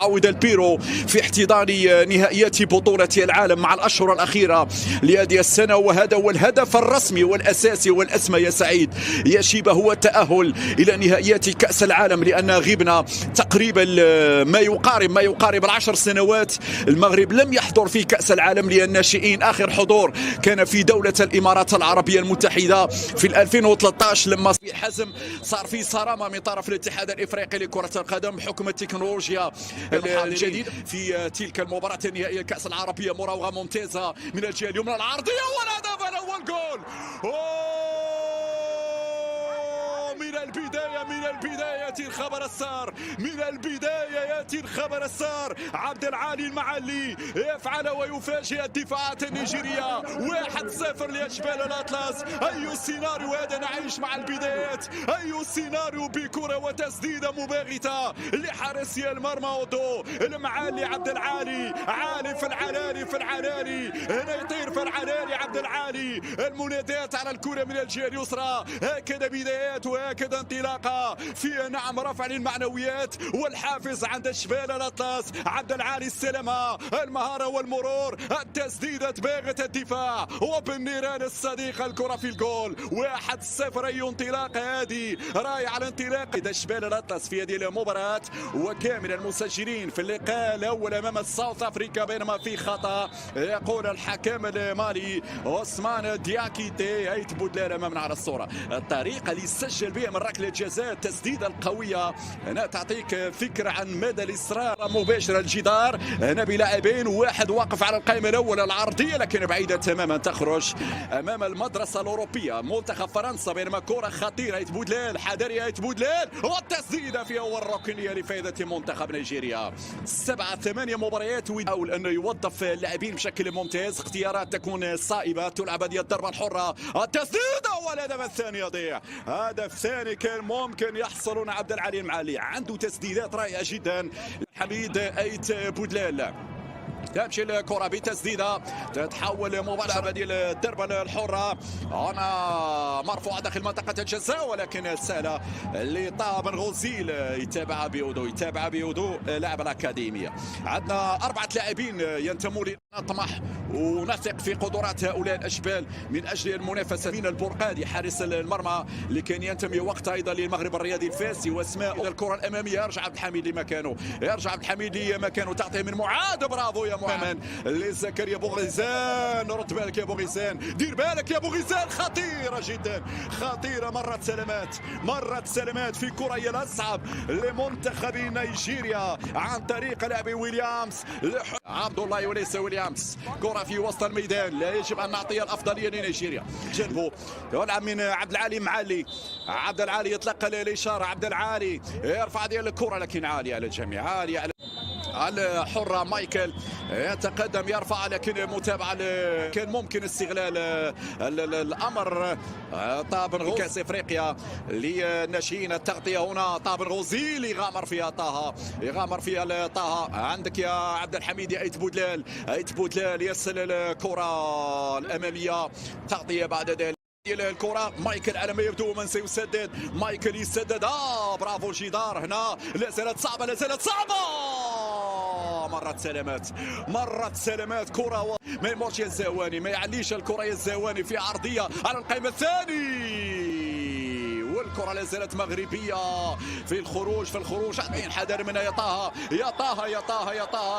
عود البيرو في احتضان نهائيات بطولة العالم مع الأشهر الأخيرة لهذه السنة، وهذا هو الهدف الرسمي والأساسي والأسمى يا سعيد يا شيبة، هو التأهل إلى نهائيات كأس العالم، لأن غبنا تقريبا ما يقارب 10 سنوات. المغرب لم يحضر في كأس العالم للناشئين، آخر حضور كان في دولة الإمارات العربية المتحدة في 2013 لما حزم صار في صرامة من طرف الاتحاد الإفريقي لكرة القدم بحكم التكنولوجيا الجديد في تلك المباراة النهائية الكأس العربية. مراوغة ممتازة من الجهة اليمنى العرضية والهدف الأول جول. من البداية يأتي الخبر السار، من البداية يأتي الخبر السار. عبد العالي المعلي يفعل ويفاجئ الدفاعات النيجيرية. 1-0 لأشبال الأطلس. أي سيناريو هذا نعيش مع البدايات، أي سيناريو بكرة وتسديدة مباغتة لحارسي المرمى ودو المعالي عبد العالي، عالي في العلالي هنا يطير في العلالي عبد العالي. المنادات على الكرة من الجهة اليسرى، هكذا بدايات وهكذا انطلاقة في رفع للمعنويات والحافز عند أشبال الأطلس. عبد العالي السلامة، المهارة والمرور، التسديدة باغت الدفاع وبالنيران الصديقة الكرة في الجول. 1-0. أي انطلاقة هذه، رائع الانطلاق أشبال الأطلس في هذه المباراة، وكامل المسجلين في اللقاء الأول أمام الساوث أفريقيا، بينما في خطأ يقول الحكم المالي عثمان دياكيتي. أي تبدلال أمامنا على الصورة، الطريقة اللي سجل بها من ركلة جزاء، التسديدة القوية هنا تعطيك فكرة عن مدى الإصرار. مباشرة الجدار هنا بلاعبين، واحد واقف على القائمة الأولى العرضية لكن بعيدة تماما، تخرج أمام المدرسة الأوروبية منتخب فرنسا. بينما كرة خطيرة يتبودلال، حذرية يتبودلال، والتسديدة في أول ركنية لفائدة منتخب نيجيريا. 7-8 مباريات ويحاول أنه يوظف اللاعبين بشكل ممتاز، اختيارات تكون صائبة، تلعب هذه الضربة الحرة، التسديدة والهدف الثاني يضيع. هدف ثاني كان ممكن يحصلون. عبد العالي المعلي عنده تسديدات رائعة جدا. حميد أيت بودلال تمشي الكرة بتسديدة، تتحول مباشرة هذه الضربة الحرة، هنا مرفوعة داخل منطقة الجزاء ولكن سهلة لطه بن غوزيل. يتابع بهدوء لاعب الأكاديمية. عندنا 4 لاعبين ينتمون لنطمح ونثق في قدرات هؤلاء الأشبال من أجل المنافسة. من البرقادي حارس المرمى اللي كان ينتمي وقتها أيضا للمغرب الرياضي الفاسي، واسماء الكرة الأمامية. يرجع عبد الحميد لمكانه، تعطيه من معاد. برافو يا محمد لزكريا بوغيزان، رد بالك يا بوغيزان، دير بالك يا بوغيزان، خطيرة جدا، خطيرة. مرت سلامات في كرة هي الأصعب لمنتخب نيجيريا عن طريق لاعب ويليامز. عبد الله وليس ويليامز، كرة في وسط الميدان، لا يجب أن نعطي الأفضلية لنيجيريا. جنبه يلعب من عبد العالي معلي، عبد العالي يتلقى الإشارة، عبد العالي يرفع ديال الكرة لكن عالية على الجميع، عالية على الحرة. مايكل يتقدم يرفع لكن متابعة كان ممكن استغلال الأمر. طابن كأس إفريقيا للناشئين، التغطية هنا طابن غوزيل يغامر فيها طه. عندك يا عبد الحميد يا أيت بودلال يصل الكرة الأمامية، تغطية بعد ذلك الكرة. مايكل على ما يبدو من سيسدد، مايكل يسدد. برافو الجدار هنا، لا زالت صعبة. مرت سلامات كرة ما يمرش يا الزواني، ما يعليش الكرة يا الزواني في عرضية على القائمة الثاني، والكرة لا زالت مغربية في الخروج. عطين حذر منها يا طه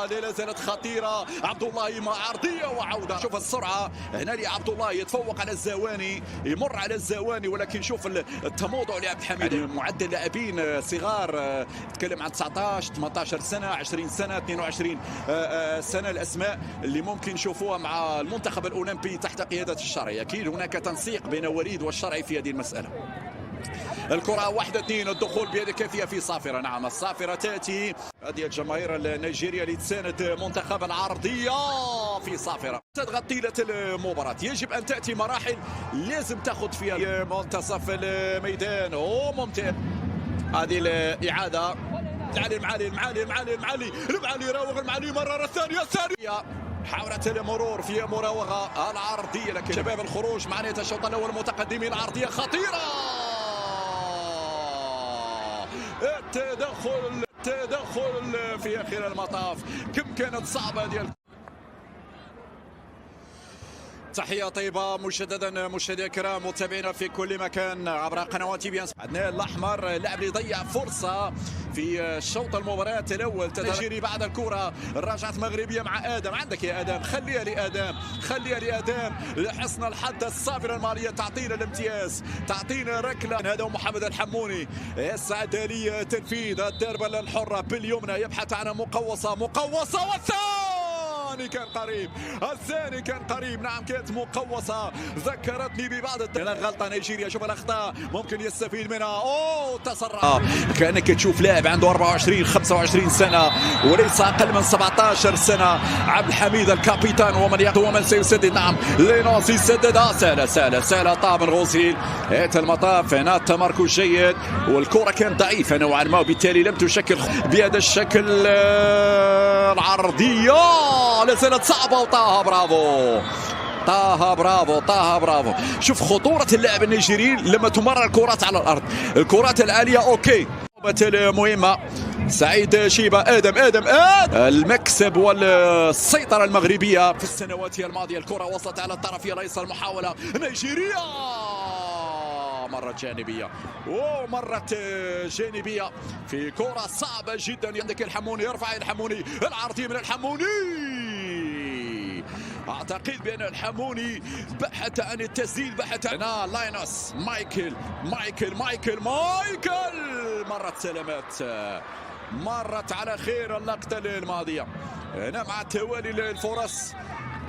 لا زالت خطيرة. عبد الله مع عرضية وعودة. شوف السرعة هنا لعبد الله، يتفوق على الزواني، يمر على الزواني، ولكن شوف التموضع لعبد الحميد. معدل لاعبين صغار، تكلم عن 19 18 سنة 20 سنة 22 سنة، الأسماء اللي ممكن نشوفوها مع المنتخب الأولمبي تحت قيادة الشرعي. أكيد هناك تنسيق بين وليد والشرعي في هذه المسألة. الكرة 1-2، الدخول بيد كافية في صافرة. نعم الصافرة تأتي، هذه الجماهير النيجيرية لتساند منتخب العرضية في صافرة. تغطي المباراة يجب أن تأتي مراحل لازم تأخذ فيها منتصف الميدان. ممتاز هذه الإعادة. المعالي راوغ، المعالي مرة الثانية حاولت المرور في مراوغة العرضية لكن شباب الخروج مع نهاية الشوط الأول متقدمين. عرضية خطيرة، التدخل تدخل في اخر المطاف. كم كانت صعبه ديال. تحية طيبة مجددا مشاهدينا الكرام متابعينا في كل مكان عبر قنوات بي ان. عدنان الأحمر لاعب اللي ضيع فرصة في شوط المباراة الأول تجري بعد الكرة. رجعت مغربية مع آدم. عندك يا آدم، خليها لآدم، خليها لآدم. لحسن الحظ الصافرة المالية تعطينا الامتياز، تعطينا ركلة. هذا محمد الحموني يسعد لتنفيذ الضربة الحرة باليمنى، يبحث عن مقوصة والثاني كان قريب، الثاني كان قريب. نعم كانت مقوصة، ذكرتني ببعض غلطة نيجيريا. شوف الأخطاء ممكن يستفيد منها. أوه تسرع. كأنك تشوف لاعب عنده 24 25 سنة وليس أقل من 17 سنة. عبد الحميد الكابيتان ومن سيسدد. نعم لينوس يسدد. سهلة طاب الغوصيل. ات المطاف هنا التمركز جيد والكرة كانت ضعيفة نوعا ما وبالتالي لم تشكل بهذا الشكل العرضية. لا زالت صعبة وطه برافو. شوف خطورة اللاعب النيجيري لما تمرر الكرات على الأرض، الكرات العالية أوكي. مهمة. سعيد شيبة. آدم المكسب والسيطرة المغربية في السنوات الماضية. الكرة وصلت على الطرف الأيسر، محاولة نيجيريا مرت جانبية في كرة صعبة جدا. عندك الحموني، يرفع الحموني، العرضية من الحموني. اعتقد بان الحموني بحث عن التسديد، هنا لاينوس مايكل مرت سلامات، مرت على خير اللقطة الماضية. هنا مع توالي الفرص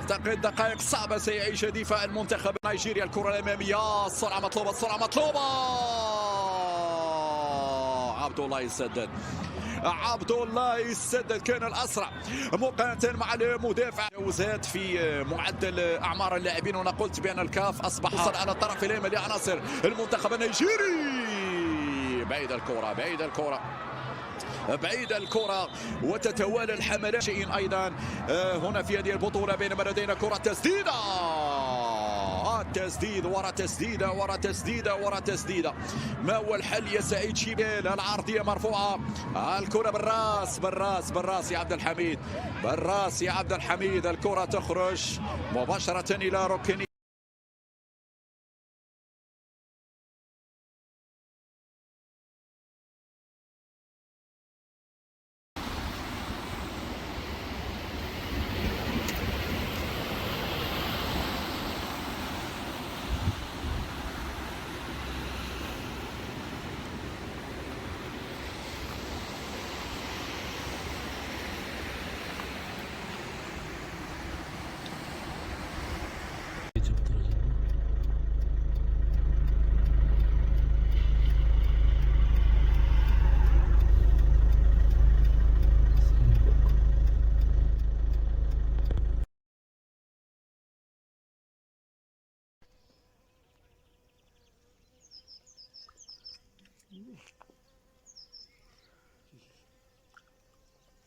اعتقد دقائق صعبة سيعيش دفاع المنتخب نيجيريا. الكرة الأمامية، السرعة مطلوبة. عبد الله يسدد كان الاسرع مقارنه مع المدافع. تجاوزات في معدل اعمار اللاعبين. وانا قلت بان الكاف اصبح وصل على الطرف الايمن لعناصر المنتخب النيجيري. بعيد الكرة وتتوالى الحملات. شيء ايضا هنا في هذه البطوله بينما لدينا كرة تسديده. تسديد ورا تسديده. ما هو الحل يا سعيد شيبال؟ العرضيه مرفوعه، الكره بالراس يا عبد الحميد، الكره تخرج مباشره الى ركن.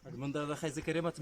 المنظر هذا خايزة كريمات